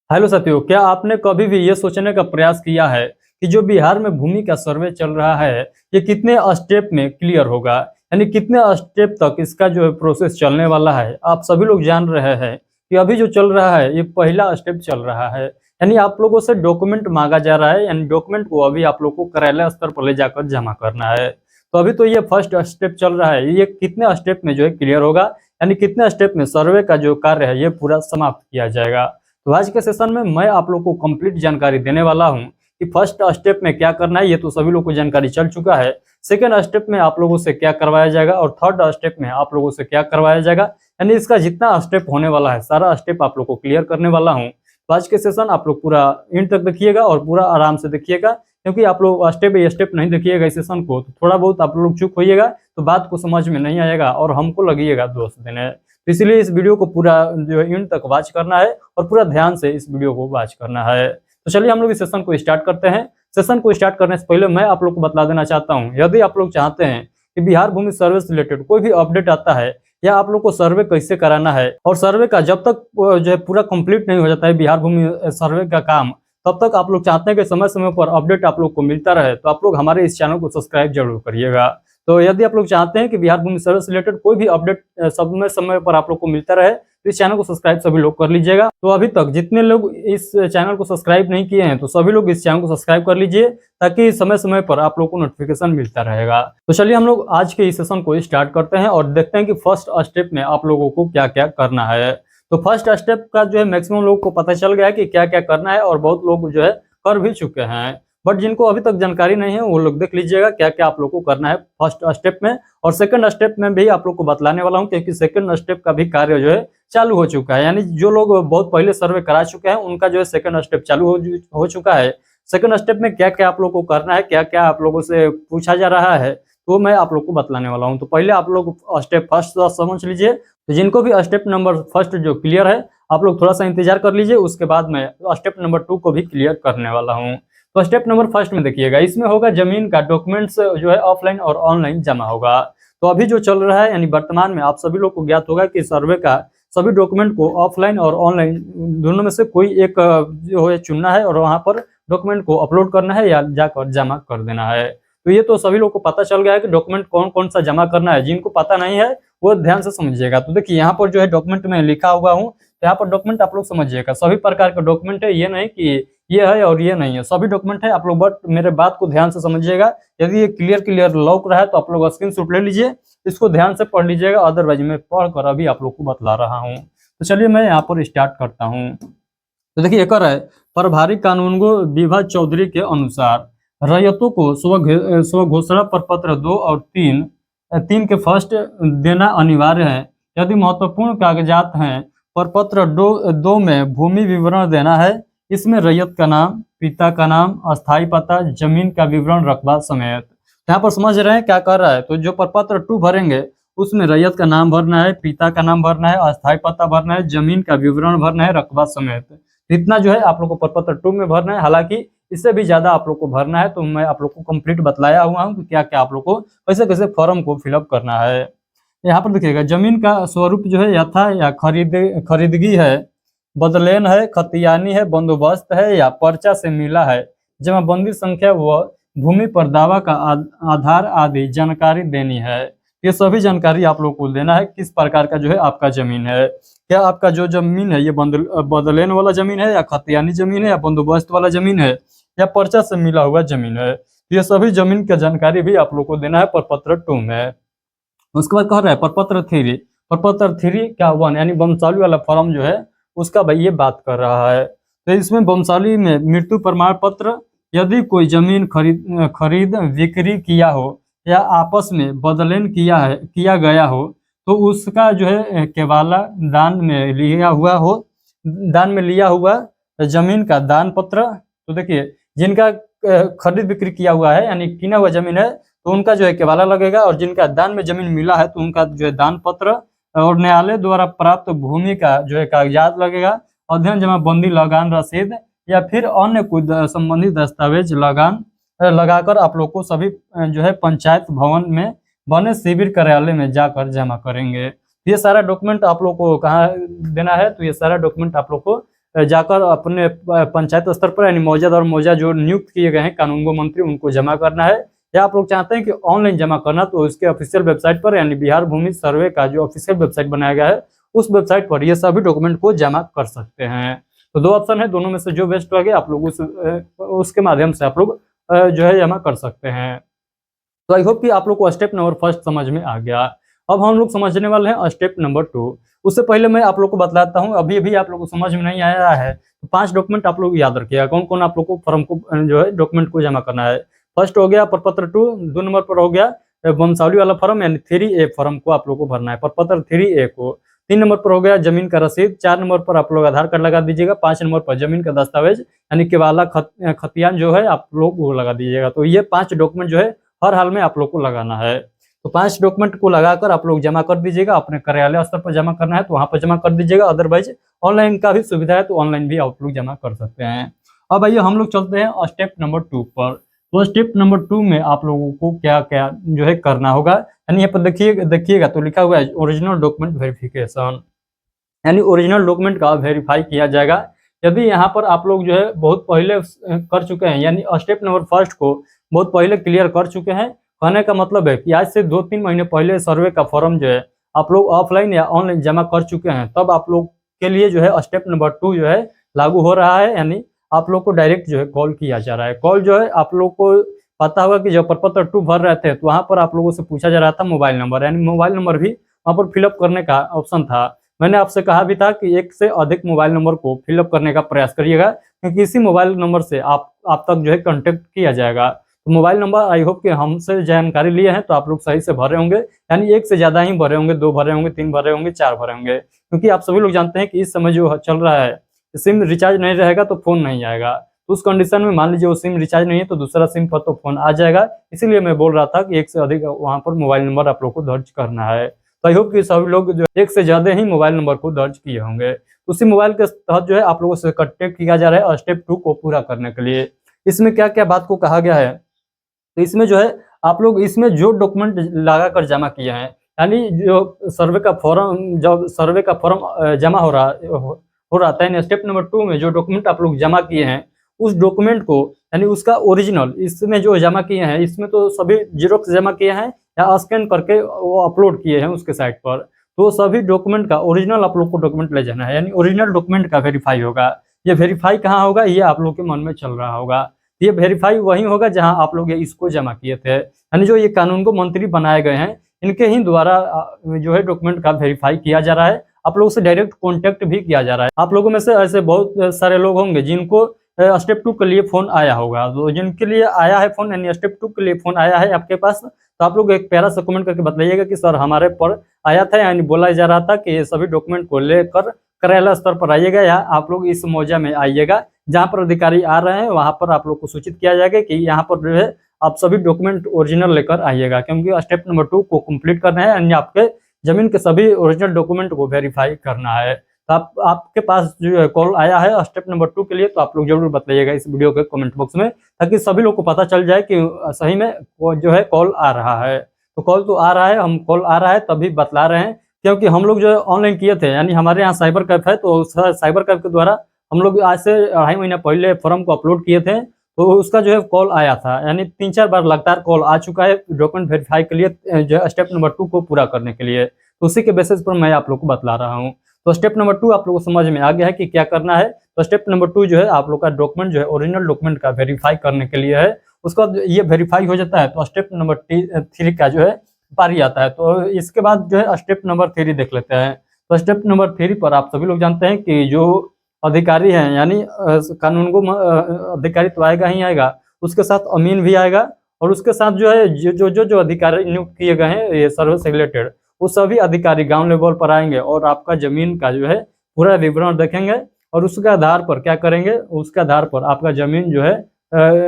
Hello साथियों, क्या आपने कभी भी ये सोचने का प्रयास किया है कि जो बिहार में भूमि का सर्वे चल रहा है, ये कितने स्टेप में क्लियर होगा? यानी कितने स्टेप तक इसका जो है प्रोसेस चलने वाला है? आप सभी लोग जान रहे हैं कि अभी जो चल रहा है, ये पहला स्टेप चल रहा है। यानी आप लोगों से डॉक्यूमेंट मांगा जा रहा है, यानी डॉक्यूमेंट को अभी आप लोग को कार्यालय स्तर पर ले जाकर जमा करना है। तो अभी तो ये फर्स्ट स्टेप चल रहा है, ये कितने स्टेप में जो है क्लियर होगा, यानी कितने स्टेप में सर्वे का जो कार्य है ये पूरा समाप्त किया जाएगा। तो आज के सेशन में मैं आप लोग को कंप्लीट जानकारी देने वाला हूं कि फर्स्ट स्टेप में क्या करना है, ये तो सभी लोग को जानकारी चल चुका है। सेकंड स्टेप में आप लोगों से क्या करवाया जाएगा और थर्ड स्टेप में आप लोगों से क्या करवाया जाएगा, यानी इसका जितना स्टेप होने वाला है सारा स्टेप आप लोग को क्लियर करने वाला हूँ। तो आज के सेशन आप लोग पूरा एंड तक देखिएगा और पूरा आराम से देखिएगा, क्योंकि आप लोग स्टेप बाई स्टेप नहीं देखिएगा इस सेशन को तो थोड़ा बहुत आप लोग चूक होइएगा, तो बात को समझ में नहीं आएगा और हमको लगेगा दोष देने। तो इसलिए इस वीडियो को पूरा जो है एंड तक वॉच करना है और पूरा ध्यान से इस वीडियो को वॉच करना है। तो चलिए हम लोग इस सेशन को स्टार्ट करते हैं। सेशन को स्टार्ट करने से पहले मैं आप लोग को बता देना चाहता हूं, यदि आप लोग चाहते हैं कि बिहार भूमि सर्वे से रिलेटेड कोई भी अपडेट आता है या आप लोग को सर्वे कैसे कराना है, और सर्वे का जब तक जो है पूरा कंप्लीट नहीं हो जाता है बिहार भूमि सर्वे का काम, तब तक आप लोग चाहते हैं कि समय समय पर अपडेट आप लोग को मिलता रहे, तो आप लोग हमारे इस चैनल को सब्सक्राइब जरूर करिएगा। तो यदि आप लोग चाहते हैं कि बिहार भूमि सर्वे से रिलेटेड कोई भी अपडेट समय समय पर आप लोग को मिलता रहे, तो इस चैनल को सब्सक्राइब सभी लोग कर लीजिएगा। तो अभी तक जितने लोग इस चैनल को सब्सक्राइब नहीं किए हैं, तो सभी लोग इस चैनल को सब्सक्राइब कर लीजिए, ताकि समय समय पर आप लोग को नोटिफिकेशन मिलता रहेगा। तो चलिए हम लोग आज के इस सेशन को स्टार्ट करते हैं और देखते हैं कि फर्स्ट स्टेप में आप लोगों को क्या क्या करना है। तो फर्स्ट स्टेप का जो है मैक्सिमम लोग को पता चल गया है कि क्या क्या करना है, और बहुत लोग जो है कर भी चुके हैं, बट जिनको अभी तक जानकारी नहीं है वो लोग देख लीजिएगा क्या क्या आप लोग को करना है फर्स्ट स्टेप में। और सेकंड स्टेप में भी आप लोग को बतलाने वाला हूं, क्योंकि सेकंड स्टेप का भी कार्य जो है चालू हो चुका है। यानी जो लोग बहुत पहले सर्वे करा चुके हैं उनका जो है सेकंड स्टेप चालू हो चुका है। सेकंड स्टेप में क्या क्या आप लोग को करना है, क्या क्या आप लोगों से पूछा जा रहा है, तो मैं आप लोग को बतलाने वाला हूँ। तो पहले आप लोग स्टेप फर्स्ट समझ लीजिए। तो जिनको भी स्टेप नंबर फर्स्ट जो क्लियर है, आप लोग थोड़ा सा इंतजार कर लीजिए, उसके बाद मैं स्टेप नंबर 2 को भी क्लियर करने वाला हूँ। तो स्टेप नंबर फर्स्ट में देखिएगा, इसमें होगा जमीन का डॉक्यूमेंट्स जो है ऑफलाइन और ऑनलाइन जमा होगा। तो अभी जो चल रहा है, यानी वर्तमान में आप सभी लोग को ज्ञात होगा कि सर्वे का सभी डॉक्यूमेंट को ऑफलाइन और ऑनलाइन दोनों में से कोई एक जो है चुनना है और वहां पर डॉक्यूमेंट को अपलोड करना है या जाकर जमा कर देना है। तो ये तो सभी लोग को पता चल गया है कि डॉक्यूमेंट कौन कौन सा जमा करना है। जिनको पता नहीं है वो ध्यान से समझिएगा। तो देखिए यहाँ पर जो है डॉक्यूमेंट में लिखा हुआ हूँ, यहाँ पर डॉक्यूमेंट आप लोग समझिएगा, सभी प्रकार का डॉक्यूमेंट है, ये नहीं कि ये है और ये नहीं है, सभी डॉक्यूमेंट है आप लोग। बट मेरे बात को ध्यान से समझिएगा, यदि ये क्लियर लौक रहा है तो आप लोग स्क्रीनशॉट ले लीजिए, इसको ध्यान से पढ़ लीजिएगा, अदरवाइज मैं पढ़कर अभी आप लोग को बतला रहा हूँ। तो चलिए मैं यहाँ पर स्टार्ट करता हूँ। तो देखिए एक है प्रभारी कानूनगो विभा चौधरी के अनुसार रैयतों को स्व घोषणा प्रपत्र 2 और 3 के फर्स्ट देना अनिवार्य है। यदि महत्वपूर्ण कागजात हैं, प्रपत्र 2 में भूमि विवरण देना है। इसमें रैयत का नाम, पिता का नाम, अस्थायी पता, जमीन का विवरण, रकबा समेत। यहाँ पर समझ रहे हैं क्या कर रहा है। तो जो प्रपत्र 2 भरेंगे उसमें रैयत का नाम भरना है, पिता का नाम भरना है, अस्थायी पता भरना है, जमीन का विवरण भरना है, रकबा समेत। इतना जो है आप लोग को प्रपत्र 2 में भरना है। हालांकि इससे भी ज्यादा आप लोग को भरना है, तो मैं आप लोग को कंप्लीट बतलाया हुआ हूँ कि क्या क्या आप लोग को कैसे कैसे फॉर्म को फिलअप करना है। यहाँ पर देखिएगा जमीन का स्वरूप जो है यथा या खरीदगी है, बदलेन है, खतियानी है, बंदोबस्त है या पर्चा से मिला है, जमाबंदी संख्या व भूमि पर दावा का आधार आदि जानकारी देनी है। ये सभी जानकारी आप लोग को देना है, किस प्रकार का जो है आपका जमीन है। क्या आपका जो जमीन है ये बदलेन वाला जमीन है, या खतियानी जमीन है, या बंदोबस्त वाला जमीन है, या पर्चा से मिला हुआ जमीन है। ये सभी जमीन की जानकारी भी आप लोग को देना है प्रपत्र 2 में। उसके बाद कह रहा है प्रपत्र 3 क्या 1 यानी वंशावली वाला फॉर्म जो है उसका भाई ये बात कर रहा है। तो इसमें वंशावली में मृत्यु प्रमाण पत्र, यदि कोई जमीन खरीद बिक्री किया हो या आपस में बदलेन किया गया हो, तो उसका जो है केवाला दान में लिया हुआ जमीन का दान पत्र। तो देखिए जिनका खरीद बिक्री किया हुआ है यानी किना हुआ जमीन है, तो उनका जो है केवाला लगेगा, और जिनका दान में जमीन मिला है तो उनका जो है दान पत्र, और न्यायालय द्वारा प्राप्त भूमि का जो है कागजात लगेगा, अध्ययन जमाबंदी लगान रसीद या फिर अन्य कोई संबंधित दस्तावेज लगान लगाकर आप लोग को सभी जो है पंचायत भवन में बने शिविर कार्यालय में जाकर जमा करेंगे। ये सारा डॉक्यूमेंट आप लोग को कहाँ देना है, तो ये सारा डॉक्यूमेंट आप लोग को जाकर अपने पंचायत स्तर पर यानी मौजा और मौजा जो नियुक्त किए गए हैं कानूनगो मंत्री उनको जमा करना है, या आप लोग चाहते हैं कि ऑनलाइन जमा करना, तो इसके ऑफिशियल वेबसाइट पर यानी बिहार भूमि सर्वे का जो ऑफिशियल वेबसाइट बनाया गया है उस वेबसाइट पर ये सभी डॉक्यूमेंट को जमा कर सकते हैं। तो दो ऑप्शन है, दोनों में से जो बेस्ट लगे आप लोग उसके माध्यम से आप लोग जो है जमा कर सकते हैं। तो आई होप कि आप लोग को स्टेप नंबर फर्स्ट समझ में आ गया। अब हम लोग समझने वाले हैं स्टेप नंबर 2। उससे पहले मैं आप लोग को बतलाता हूँ, अभी अभी आप लोग को समझ में नहीं आया है तो 5 डॉक्यूमेंट आप लोग याद रखिएगा, कौन कौन आप लोग को फॉर्म को जो है डॉक्यूमेंट को जमा करना है। फर्स्ट हो गया प्रपत्र 2, 2 नंबर पर हो गया वंशावली वाला फॉर्म यानी 3A फॉर्म को आप लोग को भरना है, प्रपत्र 3A को। 3 नंबर पर हो गया जमीन का रसीद, 4 नंबर पर आप लोग आधार कार्ड लगा दीजिएगा, 5 नंबर पर जमीन का दस्तावेज यानी केवाला खतियान जो है आप लोग वो लगा दीजिएगा। तो ये 5 डॉक्यूमेंट जो है हर हाल में आप लोग को लगाना है। तो 5 डॉक्यूमेंट को लगाकर आप लोग जमा कर दीजिएगा, अपने कार्यालय स्तर पर जमा करना है तो वहां पर जमा कर दीजिएगा, अदरवाइज ऑनलाइन का भी सुविधा है तो ऑनलाइन भी आप लोग जमा कर सकते हैं। अब आइए हम लोग चलते हैं स्टेप नंबर 2 पर। तो स्टेप नंबर 2 में आप लोगों को क्या क्या जो है करना होगा, यानी यहाँ पर देखिएगा तो लिखा हुआ है ओरिजिनल डॉक्यूमेंट वेरिफिकेशन, यानी ओरिजिनल डॉक्यूमेंट का वेरीफाई किया जाएगा। यदि यहाँ पर आप लोग जो है बहुत पहले कर चुके हैं, यानी स्टेप नंबर फर्स्ट को बहुत पहले क्लियर कर चुके हैं, कहने का मतलब है कि आज से 2-3 महीने पहले सर्वे का फॉर्म जो है आप लोग ऑफलाइन या ऑनलाइन जमा कर चुके हैं, तब आप लोग के लिए जो है स्टेप नंबर 2 जो है लागू हो रहा है, यानी आप लोग को डायरेक्ट जो है कॉल किया जा रहा है। कॉल जो है आप लोग को पता होगा कि जब प्रपत्र 2 भर रहे थे तो वहाँ पर आप लोगों से पूछा जा रहा था मोबाइल नंबर, यानी मोबाइल नंबर भी वहाँ पर फिलअप करने का ऑप्शन था। मैंने आपसे कहा भी था कि 1 से अधिक मोबाइल नंबर को फिलअप करने का प्रयास करिएगा, क्योंकि इसी मोबाइल नंबर से आप तक जो है कांटेक्ट किया जाएगा। तो मोबाइल नंबर आई होप कि हमसे जानकारी लिए हैं तो आप लोग सही से भरे होंगे, यानी 1 से ज़्यादा ही भरे होंगे, 2 भरे होंगे, 3 भरे होंगे, 4 भरे होंगे, क्योंकि आप सभी लोग जानते हैं कि इस समय जो चल रहा है सिम रिचार्ज नहीं रहेगा तो फ़ोन नहीं आएगा। तो उस कंडीशन में मान लीजिए वो सिम रिचार्ज नहीं है तो दूसरा सिम पर तो फ़ोन आ जाएगा, इसीलिए मैं बोल रहा था कि 1 से अधिक वहाँ पर मोबाइल नंबर आप लोग को दर्ज करना है। तो आई होप कि सभी लोग जो 1 से ज़्यादा ही मोबाइल नंबर को दर्ज किए होंगे। उसी मोबाइल के तहत जो है आप लोगों से कांटेक्ट किया जा रहा है स्टेप 2 को पूरा करने के लिए। इसमें क्या क्या बात को कहा गया है, तो इसमें जो है आप लोग इसमें जो डॉक्यूमेंट लगा कर जमा किए हैं, यानी जो सर्वे का फॉर्म जब सर्वे का फॉर्म जमा हो रहा था, यानी स्टेप नंबर 2 में जो डॉक्यूमेंट आप लोग जमा किए हैं उस डॉक्यूमेंट को यानी उसका ओरिजिनल इसमें जो जमा किए हैं, इसमें तो सभी जीरोक्स जमा किए हैं या स्कैन करके वो अपलोड किए हैं उसके साइट पर, तो सभी डॉक्यूमेंट का ओरिजिनल आप लोग को डॉक्यूमेंट ले जाना है, यानी ओरिजिनल डॉक्यूमेंट का वेरीफाई होगा। ये वेरीफाई कहाँ होगा, ये आप लोग के मन में चल रहा होगा। ये वेरीफाई वही होगा जहां आप लोग ये इसको जमा किए थे, यानी जो ये कानून को मंत्री बनाए गए हैं इनके ही द्वारा जो है डॉक्यूमेंट का वेरीफाई किया जा रहा है। आप लोगों से डायरेक्ट कांटेक्ट भी किया जा रहा है। आप लोगों में से ऐसे बहुत सारे लोग होंगे जिनको स्टेप 2 के लिए फोन आया होगा, तो जिनके लिए आया है फोन यानी स्टेप 2 के लिए फोन आया है आपके पास, तो आप लोग एक प्यारा सा कमेंट करके बताइएगा कि सर हमारे पर आया था, यानी बोला जा रहा था कि ये सभी डॉक्यूमेंट को लेकर कार्यालय स्तर पर आइएगा या आप लोग इस मौजा में आइएगा जहाँ पर अधिकारी आ रहे हैं, वहाँ पर आप लोग को सूचित किया जाएगा कि यहाँ पर जो है आप सभी डॉक्यूमेंट ओरिजिनल लेकर आइएगा, क्योंकि स्टेप नंबर 2 को कंप्लीट करना है, यानी आपके जमीन के सभी ओरिजिनल डॉक्यूमेंट को वेरीफाई करना है। तो आपके पास जो है कॉल आया है स्टेप नंबर 2 के लिए, तो आप लोग जरूर बताइएगा इस वीडियो के कमेंट बॉक्स में, ताकि सभी लोग को पता चल जाए कि सही में जो है कॉल आ रहा है। तो कॉल तो आ रहा है, हम कॉल आ रहा है तभी बतला रहे हैं, क्योंकि हम लोग जो है ऑनलाइन किए थे, यानी हमारे यहाँ साइबर कैफ है, तो साइबर कैफ के द्वारा हम लोग आज से 2.5 महीना पहले फॉर्म को अपलोड किए थे, तो उसका जो है कॉल आया था, यानी 3-4 बार लगातार कॉल आ चुका है डॉक्यूमेंट वेरीफाई के लिए जो है स्टेप नंबर 2 को पूरा करने के लिए। तो उसी के बेसिस पर मैं आप लोग को बतला रहा हूँ। तो स्टेप नंबर 2 आप लोगों को समझ में आ गया है कि क्या करना है। तो स्टेप नंबर 2 जो है आप लोग का डॉक्यूमेंट जो है ओरिजिनल डॉक्यूमेंट का वेरीफाई करने के लिए है। उसका ये वेरीफाई हो जाता है तो स्टेप नंबर 3 का जो है पारी आता है। तो इसके बाद जो है स्टेप नंबर 3 देख लेते हैं। तो स्टेप नंबर 3 पर आप सभी लोग जानते हैं कि जो अधिकारी हैं, यानी कानून को अधिकारी तो आएगा ही आएगा, उसके साथ अमीन भी आएगा, और उसके साथ जो है जो अधिकारी नियुक्त किए गए हैं ये सर्वे से रिलेटेड, वो सभी अधिकारी गांव लेवल पर आएंगे और आपका जमीन का जो है पूरा विवरण देखेंगे, और उसके आधार पर क्या करेंगे, उसके आधार पर आपका जमीन जो है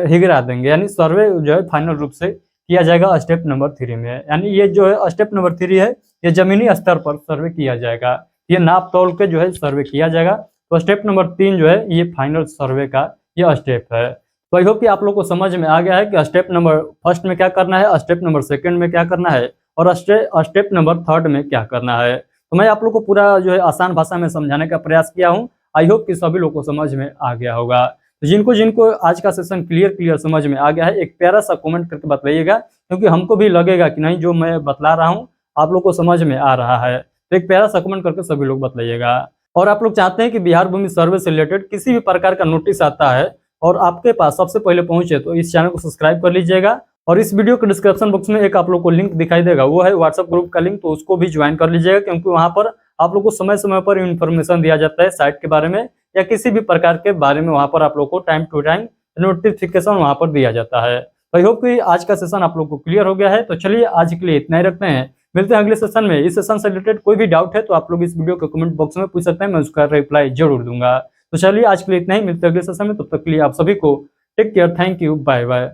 हिगरा देंगे, यानी सर्वे जो है फाइनल रूप से किया जाएगा स्टेप नंबर 3 में। यानी ये जो है स्टेप नंबर 3 है, ये जमीनी स्तर पर सर्वे किया जाएगा, ये नाप तोल के जो है सर्वे किया जाएगा। तो स्टेप नंबर 3 जो है ये फाइनल सर्वे का ये स्टेप है। तो आई होप कि आप लोग को समझ में आ गया है कि स्टेप नंबर फर्स्ट में क्या करना है, स्टेप नंबर सेकंड में क्या करना है, और स्टेप नंबर 3 में क्या करना है। तो मैं आप लोग को पूरा जो है आसान भाषा में समझाने का प्रयास किया हूँ। आई होप कि सभी लोगों को समझ में आ गया होगा। तो जिनको जिनको आज का सेशन क्लियर समझ में आ गया है, एक प्यारा सा कमेंट करके बताइएगा, क्योंकि हमको भी लगेगा कि नहीं जो मैं बतला रहा हूँ आप लोग को समझ में आ रहा है। तो एक प्यारा सा कमेंट करके सभी लोग बताइएगा। और आप लोग चाहते हैं कि बिहार भूमि सर्वे से रिलेटेड किसी भी प्रकार का नोटिस आता है और आपके पास सबसे पहले पहुंचे, तो इस चैनल को सब्सक्राइब कर लीजिएगा। और इस वीडियो के डिस्क्रिप्शन बॉक्स में एक आप लोग को लिंक दिखाई देगा, वो है व्हाट्सएप ग्रुप का लिंक, तो उसको भी ज्वाइन कर लीजिएगा, क्योंकि वहां पर आप लोग को समय समय पर इन्फॉर्मेशन दिया जाता है साइट के बारे में या किसी भी प्रकार के बारे में। वहां पर आप लोग को टाइम टू टाइम नोटिफिकेशन वहां पर दिया जाता है। तो आई होप कि आज का सेशन आप लोग को क्लियर हो गया है। तो चलिए आज के लिए इतना ही रखते हैं, मिलते हैं अगले सेशन में। इस सेशन से रिलेटेड कोई भी डाउट है तो आप लोग इस वीडियो के कमेंट बॉक्स में पूछ सकते हैं, मैं उसका रिप्लाई जरूर दूंगा। तो चलिए आज के लिए इतना ही, मिलते हैं अगले सेशन में। तब तक के लिए आप सभी को take care, thank you, bye bye.